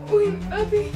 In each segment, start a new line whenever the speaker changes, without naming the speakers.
وين أبي؟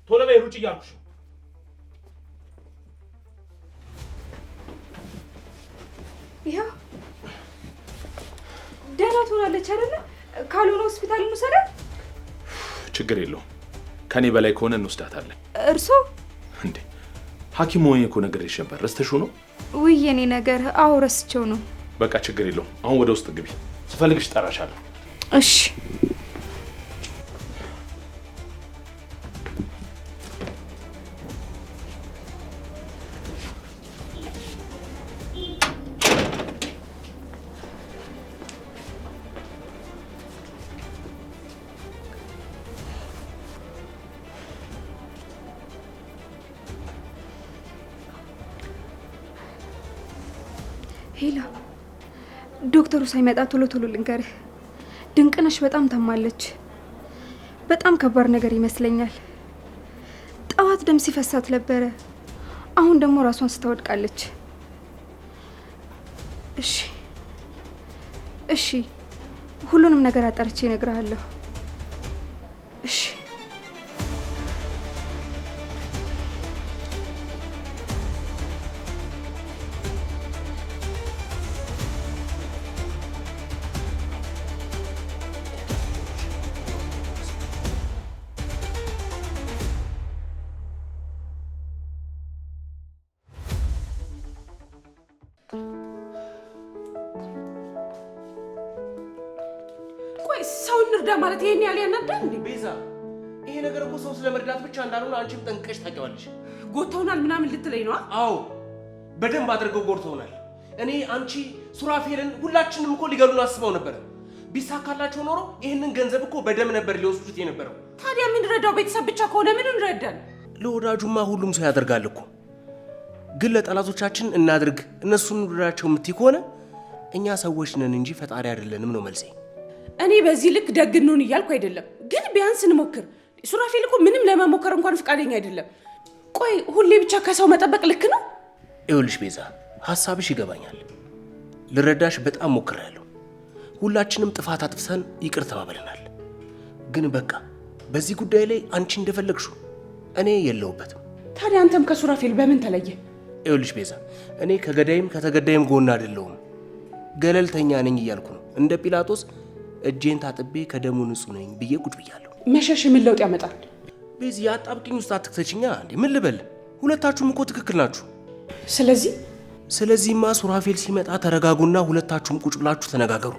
ቶሎ በይ ሩጭ እያልኩሽ ነው።
ይኸው ደህና ትሆናለች አይደለ? ካልሆነ ሆስፒታል እንውሰዳት።
ችግር የለውም። ከኔ በላይ ከሆነ እንወስዳታለን።
እርሶ
እንዴ ሐኪም ሆኜ እኮ ነግሬሽ ነበር። ረስተሽው ነው?
ውይ የኔ ነገር አዎ ረስቼው ነው።
በቃ ችግር የለውም። አሁን ወደ ውስጥ ግቢ። ስፈልግሽ እጠራሻለሁ።
እሺ ሄሎ፣ ዶክተሩ ሳይመጣ ቶሎ ልንገርህ። ድንቅነሽ በጣም ታማለች። በጣም ከባድ ነገር ይመስለኛል። ጠዋት ደም ሲፈሳት ነበረ። አሁን ደግሞ ራሷን ስታወድቃለች። እሺ፣ ሁሉንም ነገር አጣርቼ እነግርሃለሁ። እሺ ሰው እንርዳ ማለት ይሄን ያህል ያናዳል እንዴ?
ቤዛ፣ ይሄ ነገር እኮ ሰው ስለመርዳት ብቻ እንዳልሆነ አንቺም ጠንቅቀሽ ታውቂዋለሽ።
ጎተውናል ምናምን ልትለኝ ነው?
አዎ በደንብ አድርገው ጎድተውናል። እኔ፣ አንቺ፣ ሱራፌልን ሁላችንም እኮ ሊገሉን አስበው ነበር። ቢሳካላቸው ኖሮ ይህንን ገንዘብ እኮ በደም ነበር ሊወስዱት የነበረው።
ታዲያ የምንረዳው ቤተሰብ ብቻ ከሆነ ምን እንረዳን?
ለወዳጁማ ሁሉም ሰው ያደርጋል እኮ። ግን ለጠላቶቻችን እናድርግ እነሱን እንረዳቸው የምትይ ከሆነ እኛ ሰዎች ነን እንጂ ፈጣሪ አይደለንም ነው መልሴ።
እኔ በዚህ ልክ ደግ እንሁን እያልኩ አይደለም፣ ግን ቢያንስ እንሞክር። ሱራፌል እኮ ምንም ለመሞከር እንኳን ፈቃደኛ አይደለም። ቆይ ሁሌ ብቻ ከሰው መጠበቅ ልክ ነው?
ይኸውልሽ ቤዛ፣ ሀሳብሽ ይገባኛል። ልረዳሽ በጣም ሞክሬያለሁ። ሁላችንም ጥፋት አጥፍተን ይቅር ተባብለናል። ግን በቃ በዚህ ጉዳይ ላይ አንቺ እንደፈለግሽው፣ እኔ የለሁበትም።
ታዲያ አንተም ከሱራፌል በምን ተለየ?
ይኸውልሽ ቤዛ፣ እኔ ከገዳይም ከተገዳይም ጎን አይደለሁም። ገለልተኛ ነኝ እያልኩ ነው። እንደ ጲላጦስ እጄን ታጥቤ ከደሙ ንጹህ ነኝ ብዬ ቁጭ ብያለሁ።
መሸሽ ምን ለውጥ ያመጣል?
ቤዚ፣ አጣብቂኝ ውስጥ አትክተችኛ እንዴ! ምን ልበል? ሁለታችሁም እኮ ትክክል ናችሁ። ስለዚህማ ሱራፌል ሲመጣ ተረጋጉና ሁለታችሁም ቁጭ ብላችሁ ተነጋገሩ።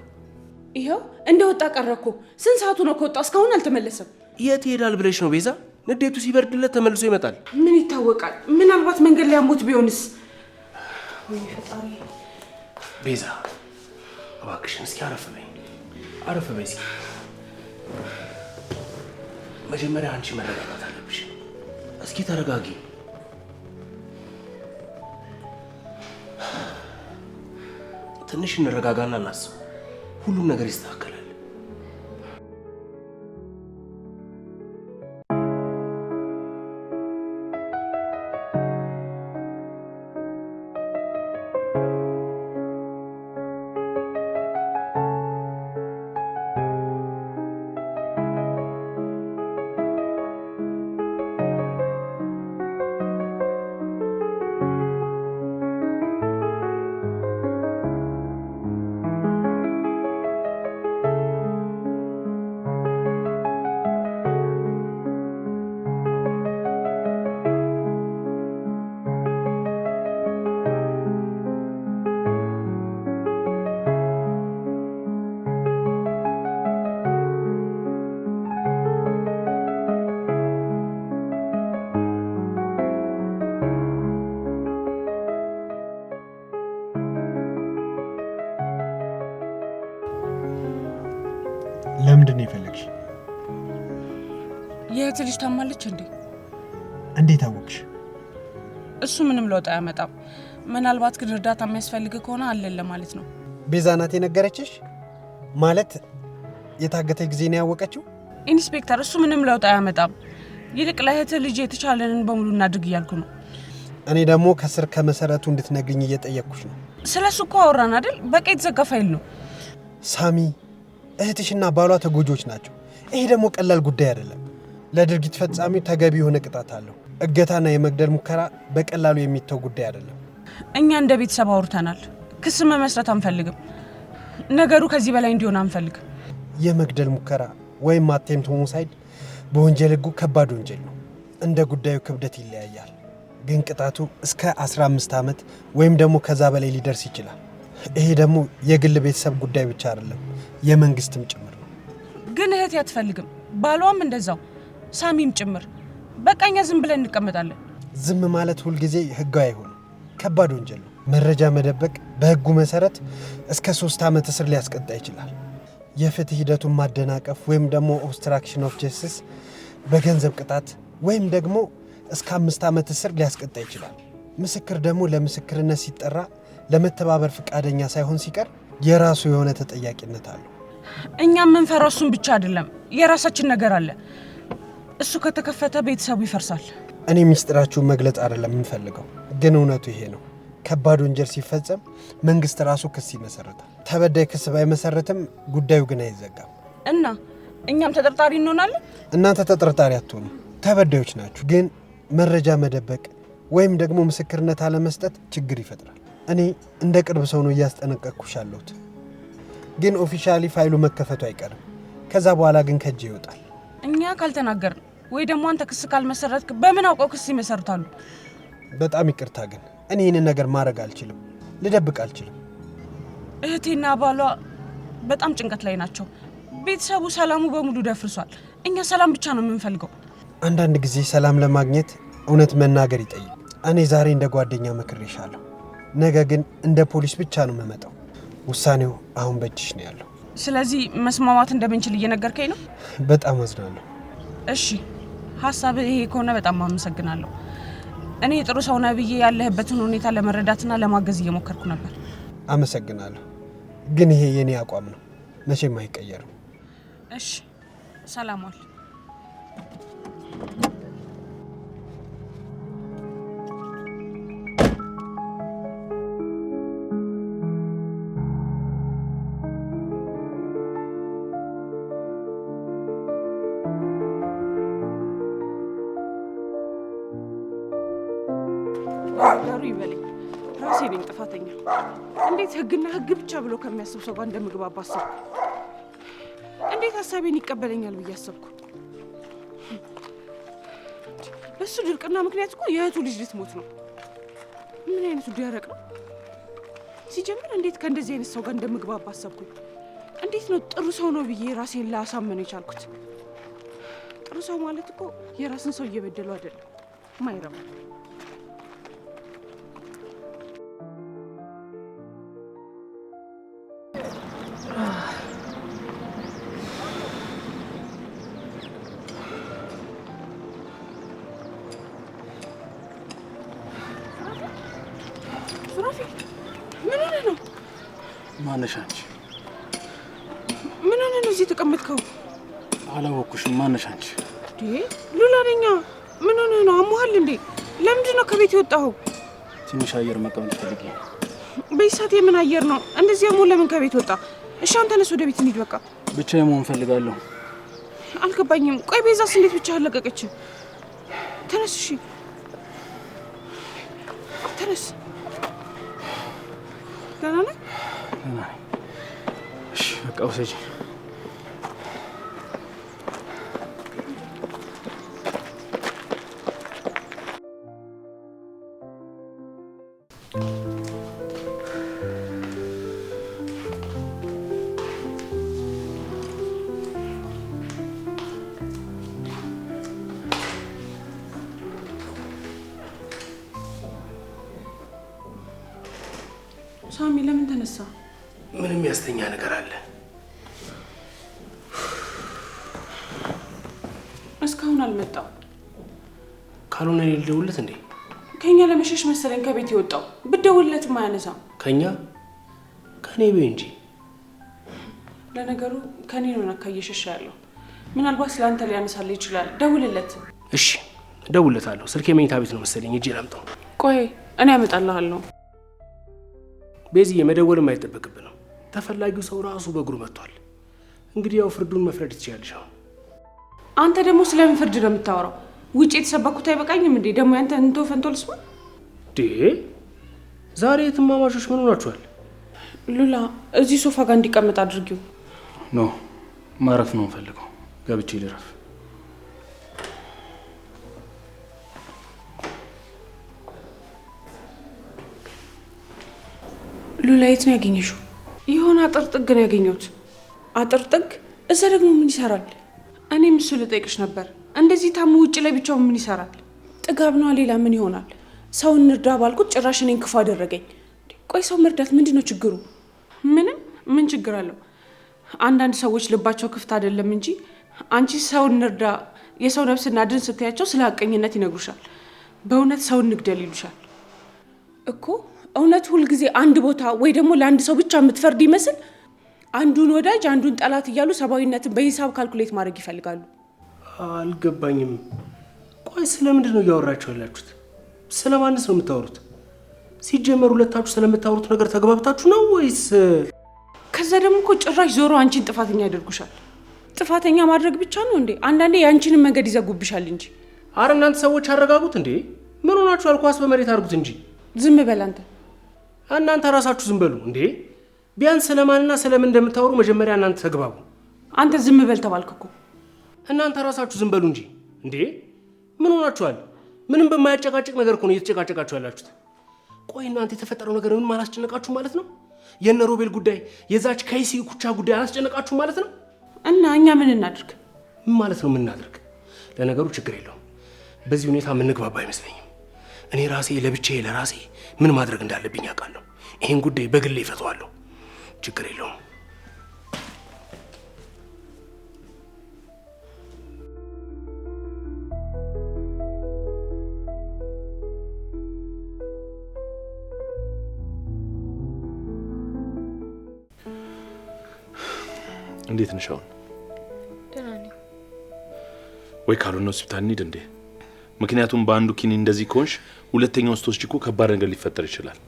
ይኸው እንደወጣ ቀረ እኮ። ስንት ሰዓቱ ነው ከወጣ? እስካሁን አልተመለሰም።
የት ይሄዳል ብለሽ ነው ቤዛ? ንዴቱ ሲበርድለት ተመልሶ ይመጣል።
ምን ይታወቃል? ምናልባት መንገድ ላይ አሞት ቢሆንስ? ወይ ፈጣሪ!
ቤዛ እባክሽን እስኪ አረፍ በይ፣ አረፍ በይ እስኪ። መጀመሪያ አንቺ መረጋጋት አለብሽ። እስኪ ተረጋጊ። ትንሽ እንረጋጋና እናስብ። ሁሉም ነገር ይስተካከላል።
ለምንድን ነው የፈለግሽ?
የእህት ልጅ ታማለች እንዴ?
እንዴት አወቅሽ?
እሱ ምንም ለውጥ አያመጣም። ምናልባት ግን እርዳታ የሚያስፈልግ ከሆነ አለን ለማለት ነው።
ቤዛ ናት የነገረችሽ? ማለት የታገተች ጊዜ ነው ያወቀችው?
ኢንስፔክተር፣ እሱ ምንም ለውጥ አያመጣም። ይልቅ ለእህት ልጅ የተቻለንን በሙሉ እናድርግ እያልኩ ነው።
እኔ ደግሞ ከስር ከመሰረቱ እንድትነግሪኝ እየጠየቅኩሽ ነው።
ስለሱ እኮ አወራን አይደል? በቃ የተዘጋ ፋይል ነው።
ሳሚ፣ እህትሽና ባሏ ተጎጆች ናቸው። ይሄ ደግሞ ቀላል ጉዳይ አይደለም። ለድርጊት ፈጻሚው ተገቢ የሆነ ቅጣት አለው። እገታና የመግደል ሙከራ በቀላሉ የሚተው ጉዳይ አይደለም።
እኛ እንደ ቤተሰብ አውርተናል። ክስ መመስረት አንፈልግም። ነገሩ ከዚህ በላይ እንዲሆን አንፈልግም።
የመግደል ሙከራ ወይም አቴምፕት ሆሞሳይድ በወንጀል ሕጉ ከባድ ወንጀል ነው። እንደ ጉዳዩ ክብደት ይለያያል። ግን ቅጣቱ እስከ 15 ዓመት ወይም ደግሞ ከዛ በላይ ሊደርስ ይችላል። ይሄ ደግሞ የግል ቤተሰብ ጉዳይ ብቻ አይደለም፣ የመንግስትም ጭምር ነው።
ግን እህቴ አትፈልግም፣ ባሏም እንደዛው፣ ሳሚም ጭምር። በቃ እኛ ዝም ብለን እንቀመጣለን።
ዝም ማለት ሁልጊዜ ህጋዊ አይሆንም። ከባድ ወንጀል ነው። መረጃ መደበቅ በህጉ መሰረት እስከ 3 ዓመት እስር ሊያስቀጣ ይችላል። የፍትህ ሂደቱን ማደናቀፍ ወይም ደግሞ ኦብስትራክሽን ኦፍ ጀስቲስ በገንዘብ ቅጣት ወይም ደግሞ እስከ 5 ዓመት እስር ሊያስቀጣ ይችላል። ምስክር ደግሞ ለምስክርነት ሲጠራ ለመተባበር ፈቃደኛ ሳይሆን ሲቀር የራሱ የሆነ ተጠያቂነት አለው።
እኛም የምንፈራው እሱን ብቻ አይደለም፣ የራሳችን ነገር አለ። እሱ ከተከፈተ ቤተሰቡ ይፈርሳል።
እኔ ሚስጥራችሁን መግለጽ አይደለም የምንፈልገው፣ ግን እውነቱ ይሄ ነው። ከባድ ወንጀል ሲፈጸም መንግስት ራሱ ክስ ይመሰርታል። ተበዳይ ክስ ባይመሰርትም ጉዳዩ ግን አይዘጋም
እና እኛም ተጠርጣሪ እንሆናለን።
እናንተ ተጠርጣሪ አትሆኑ፣ ተበዳዮች ናችሁ። ግን መረጃ መደበቅ ወይም ደግሞ ምስክርነት አለመስጠት ችግር ይፈጥራል። እኔ እንደ ቅርብ ሰው ነው እያስጠነቀቅኩሽ ያለሁት። ግን ኦፊሻሊ ፋይሉ መከፈቱ አይቀርም። ከዛ በኋላ ግን ከእጅ ይወጣል።
እኛ ካልተናገርን ወይ ደግሞ አንተ ክስ ካልመሰረትክ በምን አውቀው ክስ ይመሰርታሉ?
በጣም ይቅርታ፣ ግን እኔ ይህንን ነገር ማድረግ አልችልም፣ ልደብቅ አልችልም።
እህቴና ባሏ በጣም ጭንቀት ላይ ናቸው። ቤተሰቡ ሰላሙ በሙሉ ደፍርሷል። እኛ ሰላም ብቻ ነው የምንፈልገው።
አንዳንድ ጊዜ ሰላም ለማግኘት እውነት መናገር ይጠይቅ። እኔ ዛሬ እንደ ጓደኛ መክሬሻለሁ፣ ነገ ግን እንደ ፖሊስ ብቻ ነው የምመጣው። ውሳኔው አሁን በእጅሽ ነው ያለው።
ስለዚህ መስማማት እንደምንችል እየነገርከኝ ነው?
በጣም አዝናለሁ።
እሺ፣ ሀሳብ ይሄ ከሆነ በጣም አመሰግናለሁ። እኔ ጥሩ ሰው ነህ ብዬ ያለህበትን ሁኔታ ለመረዳትና ለማገዝ እየሞከርኩ ነበር።
አመሰግናለሁ። ግን ይሄ የኔ አቋም ነው፣ መቼም አይቀየርም።
እሺ፣ ሰላም ዋል። ነገሩ ይበለኝ፣ ራሴ ነኝ ጥፋተኛ። እንዴት ህግና ህግ ብቻ ብሎ ከሚያስብ ሰው ጋር እንደምግባባ አሰብኩ። እንዴት ሀሳቤን ይቀበለኛል ብዬ አሰብኩ። በሱ ድርቅና ምክንያት እኮ የእህቱ ልጅ ልትሞት ነው። ምን አይነቱ ደረቅ ነው! ሲጀምር እንዴት ከእንደዚህ አይነት ሰው ጋር እንደምግባባ አሰብኩኝ። እንዴት ነው ጥሩ ሰው ነው ብዬ ራሴን ላሳመን የቻልኩት? ጥሩ ሰው ማለት እኮ የራስን ሰው እየበደሉ አይደለም፣ ማይረባ። ሱራፊ፣ ምን ሆነህ ነው?
ማነሽ አንቺ?
ምን ሆነህ ነው እዚህ ተቀመጥከው?
አላወኩሽም። ማነሽ አንቺ?
ሉላ ነኝ። ምን ሆነህ ነው? አሞሃል እንዴ? ለምንድን ነው ከቤት የወጣኸው?
ትንሽ አየር መቀመጥ ፈልጌ።
በዚህ ሰዓት የምን አየር ነው? እንደዚህ አሞህ ለምን ከቤት ወጣ? እሺ አንተ ተነስ፣ ወደ ቤት እንሂድ። በቃ
ብቻዬን መሆን ፈልጋለሁ።
አልገባኝም። ቆይ ቤዛስ እንዴት ብቻ አለቀቀች? ተነስ። እሺ ተነስ። ደህና ነህ?
ደህና ነኝ። እሺ በቃ ውሰጂ።
ሳሚ ለምን ተነሳ?
ምንም ያስተኛ ነገር አለ?
እስካሁን አልመጣም።
ካልሆነ እኔ ልደውልለት እንዴ?
ከኛ ለመሸሽ መሰለኝ ከቤት የወጣው። ብደውልለትም አያነሳም።
ከኔ በይ እንጂ።
ለነገሩ ከኔ ነው አካየሸሽ ያለው። ምናልባት ስለአንተ ሊያነሳልህ ይችላል። ደውልለት።
እሺ እደውልለታለሁ። ስልኬ መኝታ ቤት ነው መሰለኝ። እጄ ላምጣው።
ቆይ እኔ አመጣልሃለሁ።
ቤዝዬ መደወልም አይጠበቅብንም። ተፈላጊው ሰው ራሱ በእግሩ መጥቷል። እንግዲህ ያው ፍርዱን መፍረድ ትችያለሽ።
አንተ ደግሞ ስለምን ፍርድ ነው የምታወራው? ውጭ የተሰበኩት አይበቃኝም እንዴ? ደግሞ ያንተ እንቶ ፈንቶ ልስማ
ዛሬ የትማማቾች ምን ሆናችኋል?
ሉላ እዚህ ሶፋ ጋር እንዲቀመጥ አድርጊው።
ኖ ማረፍ ነው ፈልገው። ገብቼ ልረፍ።
ሉላ የት ነው ያገኘሽው? የሆነ አጥር ጥግ ነው ያገኘሁት። አጥር ጥግ? እዛ ደግሞ ምን ይሰራል? እኔም እሱ ልጠይቅሽ ነበር። እንደዚህ ታሙ ውጭ ላይ ብቻው ምን ይሰራል? ጥጋብ ነው፣ ሌላ ምን ይሆናል? ሰው እንርዳ ባልኩት ጭራሽ እኔን ክፉ አደረገኝ። ቆይ ሰው መርዳት ምንድን ነው ችግሩ? ምን ችግር አለው? አንዳንድ ሰዎች ልባቸው ክፍት አይደለም እንጂ አንቺ ሰው እንርዳ፣ የሰው ነፍስ እናድን ስትያቸው ስለ ሀቀኝነት ይነግሩሻል። በእውነት ሰው እንግደል ይሉሻል እኮ። እውነት ሁልጊዜ አንድ ቦታ ወይ ደግሞ ለአንድ ሰው ብቻ የምትፈርድ ይመስል አንዱን ወዳጅ አንዱን ጠላት እያሉ ሰብአዊነትን በሂሳብ ካልኩሌት ማድረግ ይፈልጋሉ።
አልገባኝም። ቆይ ስለምንድን ነው እያወራችሁ ያላችሁት? ስለማንስ ነው የምታወሩት? ሲጀመር ሁለታችሁ ስለምታወሩት ነገር ተግባብታችሁ ነው ወይስ?
ከዛ ደግሞ እኮ ጭራሽ ዞሮ አንቺን ጥፋተኛ ያደርጉሻል። ጥፋተኛ ማድረግ ብቻ ነው እንዴ? አንዳንዴ የአንቺንም መንገድ ይዘጉብሻል እንጂ።
አረ እናንተ ሰዎች አረጋጉት እንዴ! ምን ሆናችሁ? አልኳስ በመሬት አድርጉት እንጂ።
ዝም በል አንተ።
እናንተ ራሳችሁ ዝም በሉ እንዴ! ቢያንስ ስለማንና ስለምን እንደምታወሩ መጀመሪያ እናንተ ተግባቡ።
አንተ ዝም በል ተባልክ እኮ።
እናንተ ራሳችሁ ዝም በሉ እንጂ እንዴ! ምን ሆናችኋል? ምንም በማያጨቃጭቅ ነገር እኮ ነው እየተጨቃጨቃችሁ ያላችሁት። ቆይ እናንተ የተፈጠረው ነገር ምን አላስጨነቃችሁ ማለት ነው? የነ ሮቤል ጉዳይ፣ የዛች ከይሲ ኩቻ ጉዳይ አላስጨነቃችሁ ማለት ነው?
እና እኛ ምን እናድርግ?
ምን ማለት ነው ምን እናድርግ? ለነገሩ ችግር የለውም። በዚህ ሁኔታ የምንግባባ አይመስለኝም። እኔ ራሴ ለብቻዬ ለራሴ ምን ማድረግ እንዳለብኝ አውቃለሁ። ይሄን ጉዳይ በግሌ እፈታዋለሁ። ችግር የለውም።
እንዴት ነሽ አሁን?
ደህና ነኝ።
ወይ ካልሆነ ሆስፒታል እንሂድ እንዴ? ምክንያቱም በአንዱ ኪኒን እንደዚህ ከሆንሽ ሁለተኛው ስትወስጂ እኮ ከባድ ነገር ሊፈጠር ይችላል።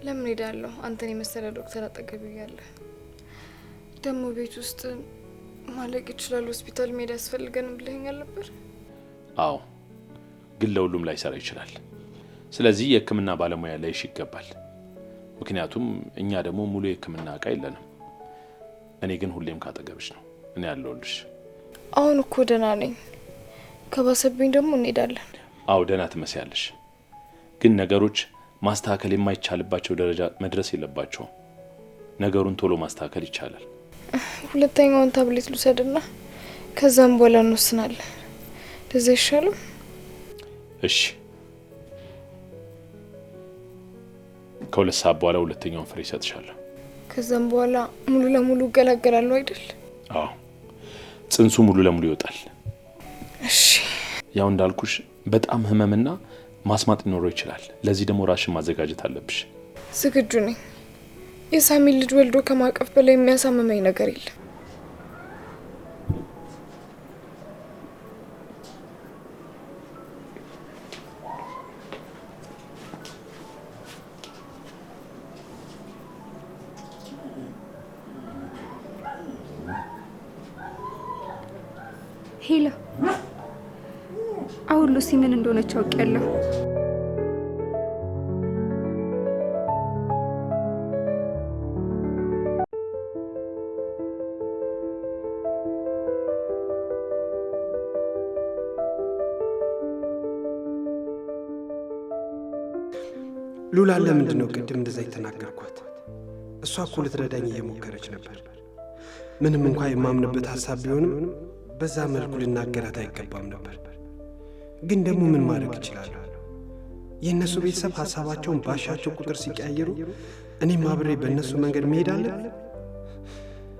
ለምን ሄዳለሁ? አንተን የመሰለ ዶክተር አጠገብ እያለ ደግሞ ቤት ውስጥ ማለቅ ይችላል። ሆስፒታል መሄድ ያስፈልገንም ብለኸኛል ነበር።
አዎ፣ ግን ለሁሉም ላይሰራ ይችላል። ስለዚህ የሕክምና ባለሙያ ላይሽ ይገባል። ምክንያቱም እኛ ደግሞ ሙሉ የሕክምና እቃ የለንም። እኔ ግን ሁሌም ካጠገብሽ ነው። እኔ ያለሁልሽ።
አሁን እኮ ደህና ነኝ። ከባሰብኝ ደግሞ እንሄዳለን።
አዎ ደህና ትመስያለሽ። ግን ነገሮች ማስተካከል የማይቻልባቸው ደረጃ መድረስ የለባቸውም። ነገሩን ቶሎ ማስተካከል ይቻላል።
ሁለተኛውን ታብሌት ልውሰድና ከዛም በኋላ እንወስናለን። ለዛ ይሻላል።
እሺ፣ ከሁለት ሰዓት በኋላ ሁለተኛውን ፍሬ እሰጥሻለሁ።
ከዛም በኋላ ሙሉ ለሙሉ እገላገላለሁ አይደል?
አዎ፣ ጽንሱ ሙሉ ለሙሉ ይወጣል።
እሺ።
ያው እንዳልኩሽ በጣም ህመምና ማስማጥ ሊኖረው ይችላል። ለዚህ ደግሞ ራስሽን ማዘጋጀት አለብሽ።
ዝግጁ ነኝ። የሳሚን ልጅ ወልዶ ከማቀፍ በላይ የሚያሳምመኝ ነገር የለም።
ሄሎ፣ አሁን ሉሲ ምን እንደሆነች አውቄያለሁ።
ሉላ ለምንድን ነው ቅድም እንደዛ የተናገርኳት? እሷ እኮ ልትረዳኝ እየሞከረች ነበር። ምንም እንኳ የማምንበት ሀሳብ ቢሆንም በዛ መልኩ ልናገራት አይገባም ነበር። ግን ደግሞ ምን ማድረግ እችላለሁ? የእነሱ ቤተሰብ ሀሳባቸውን ባሻቸው ቁጥር ሲቀያየሩ እኔም አብሬ በእነሱ መንገድ መሄድ አለብኝ።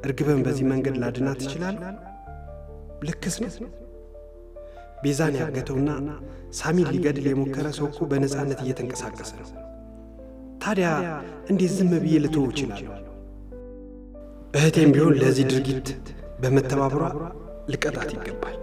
እርግበን በዚህ መንገድ ላድናት እችላለሁ? ልክስ ነው? ቤዛን ያገተውና ሳሚን ሊገድል የሞከረ ሰው እኮ በነፃነት እየተንቀሳቀሰ ነው። ታዲያ እንዴት ዝም ብዬ ልተወው እችላለሁ? እህቴም ቢሆን ለዚህ ድርጊት በመተባበሯ ልቀጣት ይገባል።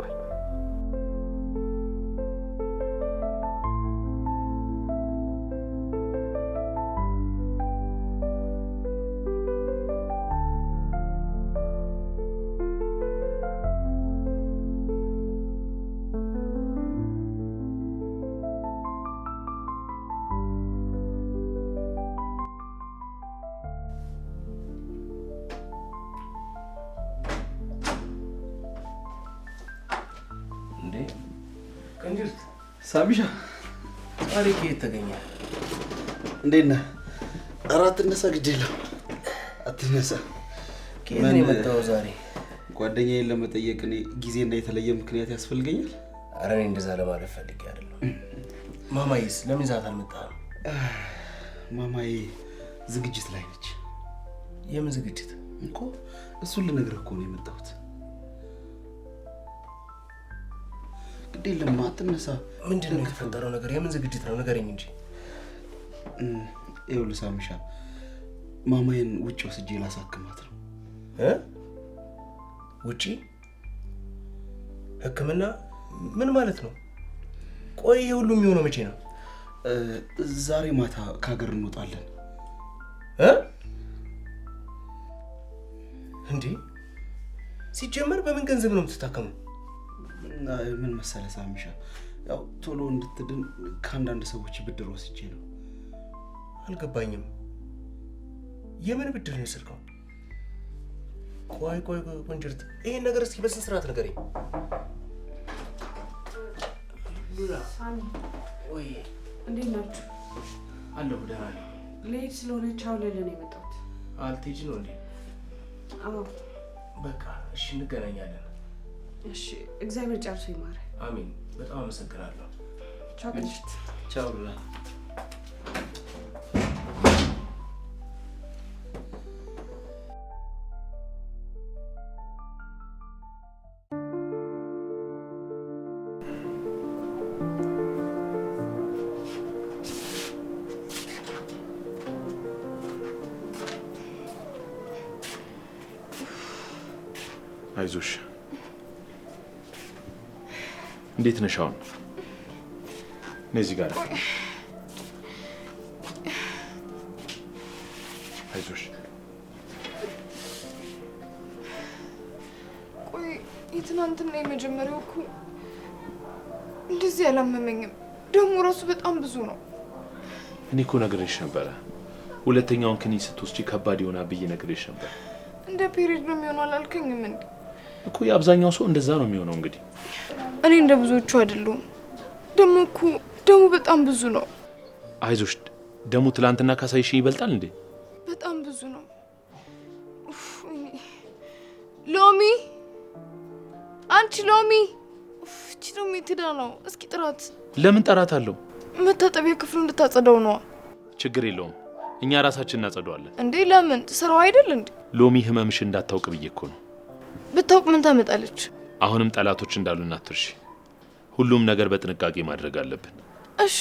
ሳሚሻ
ዛሬ ከየት ተገኘ?
እንዴት ነህ? አራት ነሳ ግድ የለም አትነሳ።
ከየት ነው የመጣው ዛሬ?
ጓደኛዬን ለመጠየቅ እኔ ጊዜና የተለየ ምክንያት ያስፈልገኛል?
ኧረ እኔ እንደዛ ለማለት ፈልጌ አይደለም። ማማዬስ ለምን ዛት አልመጣም?
ማማዬ ዝግጅት ላይ ነች።
የምን ዝግጅት?
እኮ እሱን ልነግርህ እኮ ነው የመጣሁት። ግድ የለም አትነሳ።
ምንድን ነው የተፈጠረው ነገር? የምን ዝግጅት ነው? ንገረኝ እንጂ።
ይኸውልህ ሳሚሻ፣ ማማዬን ውጭ ወስጄ ላሳክማት ነው።
ውጪ? ሕክምና? ምን ማለት ነው? ቆይ ይሄ ሁሉ የሚሆነው መቼ ነው?
ዛሬ ማታ ከሀገር እንወጣለን።
እንዴ ሲጀመር በምን ገንዘብ ነው የምትታከመው?
ምን መሰለህ ሳሚሻ፣ ያው ቶሎ እንድትድን ከአንዳንድ ሰዎች ብድር ወስጄ ነው።
አልገባኝም። የምን ብድር ነው የወሰድከው? ቆይ ቆንጅርት፣ ይሄን ነገር እስኪ በስነ ስርዓት ንገረኝ። ሉላ
ሳሚ፣
ወይ
እንዴት ናችሁ?
አለሁ ደህና ነኝ።
ልሄድ ስለሆነ ቻው ልልህ ነው የመጣሁት።
አልትሄጂ ነው እንዴ?
አዎ።
በቃ እሺ እንገናኛለን።
እሺ፣ እግዚአብሔር ጨርሶ ይማረ።
አሜን። በጣም አመሰግናለሁ።
ቻው ቅድስት።
ቻው ሉላ።
አይዞሽ። እንዴት ነሽ አሁን? እዚህ ጋር አይዞሽ።
ቆይ የትናንትና የመጀመሪያው እኮ እንደዚህ አላመመኝም። ደግሞ ራሱ በጣም ብዙ ነው።
እኔ እኮ ነግሬሽ ነበረ። ሁለተኛውን ክኒን ስትወስጂ ከባድ ይሆናል ብዬ ነግሬሽ ነበር።
እንደ ፔሪድ ነው የሚሆነው አላልከኝም እንዴ?
እኮ የአብዛኛው ሰው እንደዛ ነው የሚሆነው። እንግዲህ
እኔ እንደ ብዙዎቹ አይደለሁም። ደግሞ እኮ ደሙ በጣም ብዙ ነው።
አይዞሽ። ደሙ ትላንትና ካሳይሽ ይበልጣል እንዴ?
በጣም ብዙ ነው። ሎሚ፣ አንቺ ሎሚ! እቺ ሎሚ ትዳ ነው። እስኪ ጥራት።
ለምን ጠራት አለው?
መታጠቢያ ክፍሉ እንድታጸዳው ነው።
ችግር የለውም፣ እኛ ራሳችን እናጸዳዋለን።
እንዴ ለምን? ስራው አይደል እንዴ?
ሎሚ ህመምሽ እንዳታውቅ ብዬ እኮ ነው።
ብታውቅ ምን ታመጣለች?
አሁንም ጠላቶች እንዳሉና አትርሺ። ሁሉም ነገር በጥንቃቄ ማድረግ አለብን።
እሺ፣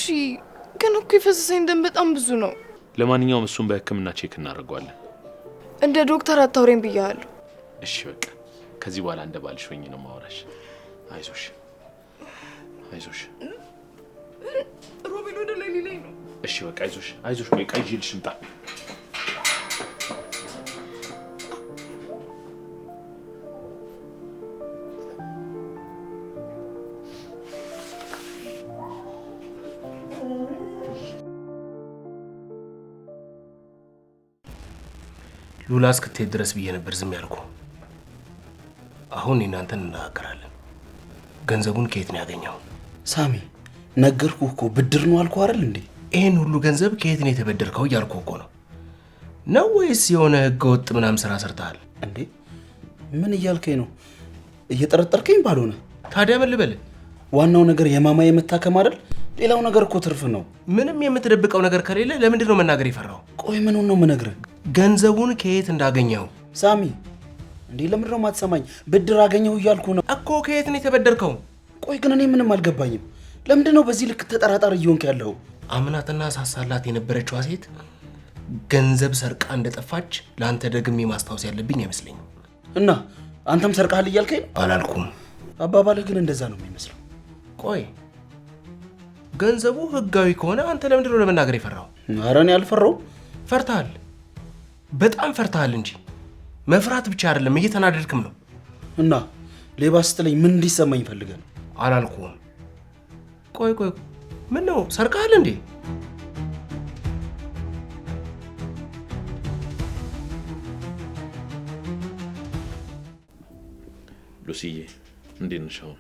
ግን እኮ የፈሰሰኝ ደም በጣም ብዙ ነው።
ለማንኛውም እሱን በህክምና ቼክ እናደርገዋለን።
እንደ ዶክተር አታውሬን ብያለሁ።
እሺ በቃ ከዚህ በኋላ እንደ ባልሽ ሆኜ ነው ማወራሽ። አይዞሽ አይዞሽ።
ሮቤል ወደ ላይ ሊለኝ ነው።
እሺ በቃ አይዞሽ አይዞሽ። ቆይ ቀይ ይልሽ እንጣ።
ሉላ እስክትሄድ ድረስ ብዬ ነበር ዝም ያልኩ። አሁን እናንተን እንነጋገራለን። ገንዘቡን ከየት ነው ያገኘው?
ሳሚ ነገርኩህ እኮ ብድር ነው አልኩህ አይደል እንዴ?
ይሄን ሁሉ ገንዘብ ከየት ነው የተበደርከው እያልኩህ እኮ ነው ወይስ የሆነ ህገወጥ ምናምን ስራ ሰርተሃል
እንዴ? ምን እያልከኝ ነው? እየጠረጠርከኝ ባልሆነ።
ታዲያ ምን ልበል?
ዋናው ነገር የማማ የመታከም አይደል? ሌላው ነገር እኮ ትርፍ ነው።
ምንም የምትደብቀው ነገር ከሌለ ለምንድን ነው መናገር የፈራው?
ቆይ ምኑን ነው የምነግርህ?
ገንዘቡን ከየት እንዳገኘው።
ሳሚ እንዴ ለምንድን ነው የማትሰማኝ? ብድር አገኘሁ እያልኩ ነው
እኮ። ከየት ነው የተበደርከው?
ቆይ ግን እኔ ምንም አልገባኝም። ለምንድን ነው በዚህ ልክ ተጠራጣሪ እየሆንክ ያለው?
አምናትና ሳሳላት የነበረችዋ ሴት ገንዘብ ሰርቃ እንደጠፋች ለአንተ ደግሜ ማስታወስ ያለብኝ አይመስለኝም።
እና አንተም ሰርቀሃል እያልከኝ ነው?
አላልኩም።
አባባልህ ግን እንደዛ ነው የሚመስለው።
ቆይ ገንዘቡ ህጋዊ ከሆነ አንተ ለምንድን ነው ለመናገር የፈራው?
ኧረ እኔ አልፈራሁም።
ፈርተሃል፣ በጣም ፈርተሃል እንጂ መፍራት ብቻ አይደለም እየተናደድክም ነው።
እና ሌባ ስትለኝ ምን እንዲሰማኝ ፈልገህ ነው?
አላልኩም። ቆይ ምን ነው ሰርቀሃል እንዴ?
ሉሲዬ እንዴት ነሽ አሁን?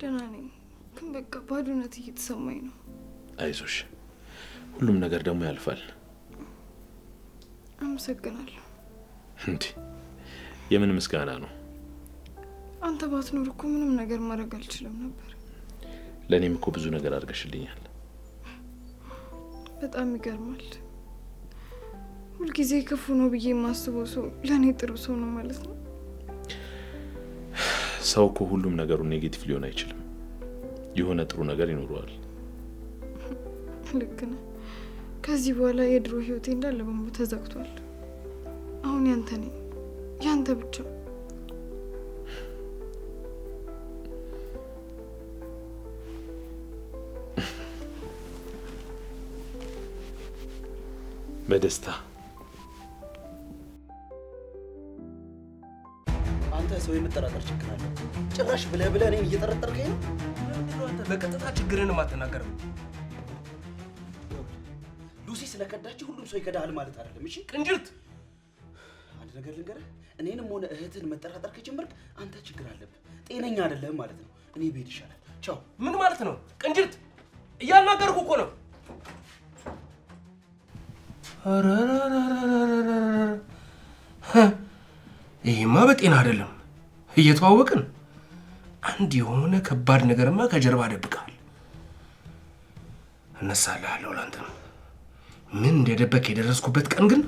ደህና ነኝ፣ ግን በቃ ባዶነት እየተሰማኝ ነው።
አይዞሽ፣ ሁሉም ነገር ደግሞ ያልፋል።
አመሰግናለሁ።
እንዴ የምን ምስጋና ነው?
አንተ ባትኖር እኮ ምንም ነገር ማድረግ አልችልም ነበር።
ለእኔም እኮ ብዙ ነገር አድርገሽልኛል።
በጣም ይገርማል። ሁልጊዜ ክፉ ነው ብዬ የማስበው ሰው ለእኔ ጥሩ ሰው ነው ማለት ነው።
ሰው እኮ ሁሉም ነገሩ ኔጌቲቭ ሊሆን አይችልም። የሆነ ጥሩ ነገር ይኖረዋል።
ልክ ነህ። ከዚህ በኋላ የድሮ ህይወቴ እንዳለ በሙሉ ተዘግቷል። አሁን ያንተ ነኝ፣ ያንተ ብቻ።
በደስታ
አንተ ሰው የመጠራጠር ችግር አለ። ጭራሽ ብለህ እኔን እየጠረጠርከኝ ነው።
አንተ በቀጥታ ችግርህን አትናገርም።
ሉሲ ስለከዳችሁ ሁሉም ሰው ይከዳል ማለት አይደለም። እሺ
ቅንጅት፣
አንድ ነገር ልንገርህ፣ እኔንም ሆነ እህትን መጠራጠር ከጀመርክ አንተ ችግር አለብህ፣ ጤነኛ አይደለህም ማለት ነው። እኔ ብሄድ ይሻላል። ቻው።
ምን ማለት ነው? ቅንጅት እያናገርኩ እኮ ነው። ይሄማ በጤና አይደለም። እየተዋወቅን አንድ የሆነ ከባድ ነገርማ ከጀርባ ደብቀሃል። እነሳልሃለሁ። ላንተም ምን እንደደበቅ የደረስኩበት ቀን ግን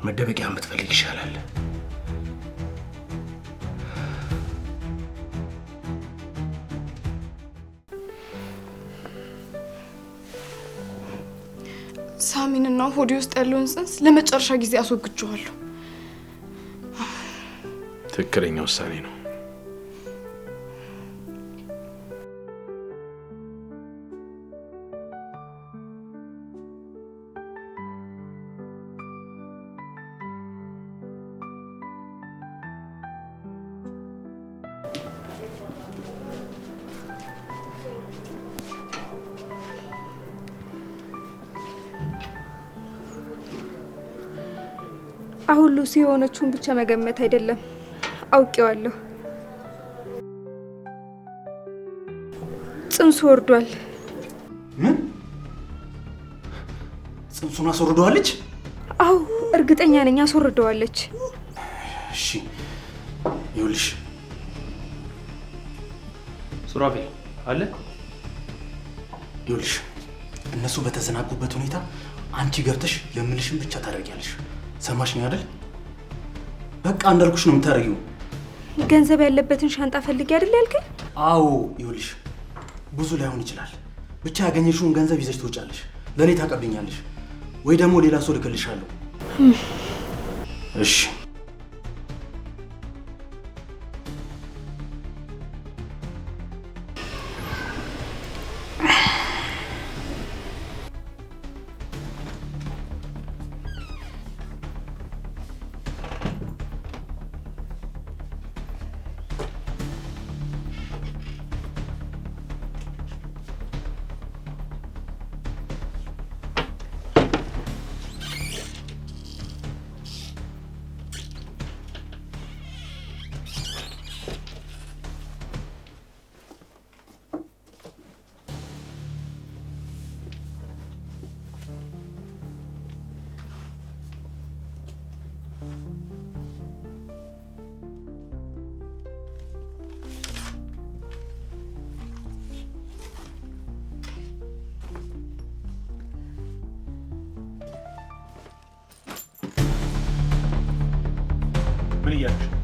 መደበቂያ የምትፈልግ ይሻላል።
ሳሚንና ሆዴ ውስጥ ያለውን ጽንስ ለመጨረሻ ጊዜ አስወግጄዋለሁ።
ትክክለኛ ውሳኔ ነው።
አሁን ሉሲ የሆነችውን ብቻ መገመት አይደለም፣ አውቄዋለሁ። ጽንሱ ወርዷል።
ምን? ጽንሱን አስወርደዋለች?
አዎ እርግጠኛ ነኝ አስወርደዋለች።
እሺ ይኸውልሽ፣
ሱራፌል አለ።
ይኸውልሽ እነሱ በተዘናጉበት ሁኔታ አንቺ ገብተሽ የምልሽን ብቻ ታደርጊያለሽ። ሰማሽኝ አይደል? በቃ እንዳልኩሽ ነው የምታደርጊው።
ገንዘብ ያለበትን ሻንጣ ፈልጊ አይደል ያልከኝ?
አዎ ይኸውልሽ፣ ብዙ ላይሆን ይችላል። ብቻ ያገኘሽውን ገንዘብ ይዘሽ ትወጫለሽ። ለእኔ ታቀብኛለሽ ወይ ደግሞ ሌላ ሰው ልክልሻለሁ። እሺ
ምን እያልሽ?